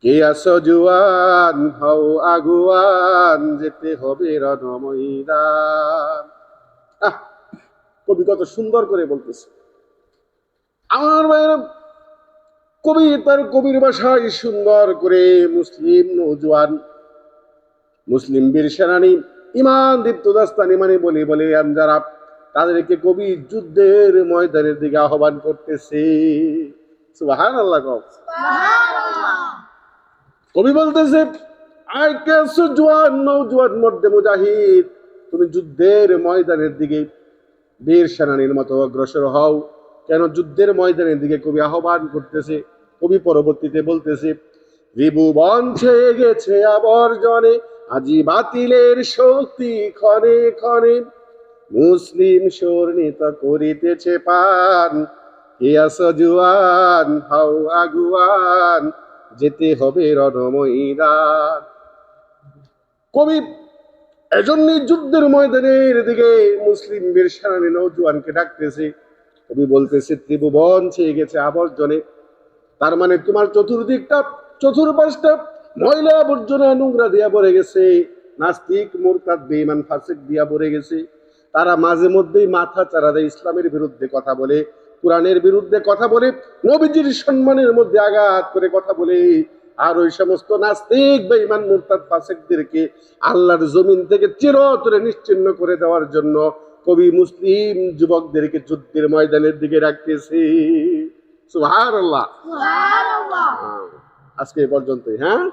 কে আছো জুয়ান হও আগুয়ান, যেতে হবে রণময়দান। আহ, কবি কত সুন্দর করে বলতেছে। আমার ভাইয়েরা, কবি তার কবির ভাষায় সুন্দর করে মুসলিম নৌজওয়ান, মুসলিম বীর সেনানী, ইমান দীপ্ত দাস্তানি মানে বলে বলে যারা, তাদেরকে কবি যুদ্ধের ময়দানের দিকে আহ্বান করতেছে। সুবহানাল্লাহ। কবি বলতেছে, আই কেসো জওয়ান নওজোয়ান মর্দে মুজাহিদ, তুমি যুদ্ধের ময়দানের দিকে বীর সেনানীর মতো অগ্রসর হও। কেন যুদ্ধের ময়দানের দিকে কবি আহ্বান করতেছে? কবি পরবর্তীতে বলতেছে, ত্রিভুবন ছেয়ে গেছে আবর্জনে, আজি বাতিলের শক্তি ক্ষণে ক্ষণে, মুসলিম শোরণিত করিতেছে পান, কে আছো জুয়ান হাও আগুয়ান, যেতে হবে রণময়দান। কবি এজন্যই যুদ্ধের ময়দানের দিকে মুসলিম বীর সেনানী নৌজওয়ানকে ডাকতেছে। কবি বলতেছে, ত্রিভুবন ছেয়ে গেছে আবর্জনে, তার মানে তোমার চতুর্দিকটা, চতুর্পাশটা ময়লা আবর্জনা নোংরা দিয়া ভরে গেছে। নাস্তিক মুরতাদ বেঈমান ফাসিক দিয়া ভরে গেছে। তারা মাঝে মধ্যেই মাথা চারা দেয়, ইসলামের বিরুদ্ধে কথা বলে, কোরআনের বিরুদ্ধে কথা বলে, নবীজির সম্মানের মধ্যে আঘাত করে কথা বলে। আর ওই সমস্ত নাস্তিক বেঈমান মুরতাদ ফাসিকদেরকে আল্লাহর জমিন থেকে চিরতরে নিশ্চিহ্ন করে দেওয়ার জন্য কবি মুসলিম যুবকদেরকে যুদ্ধের ময়দানের দিকে রাখতেছে। সুবহানাল্লাহ। আজকে এ পর্যন্তই। হ্যাঁ।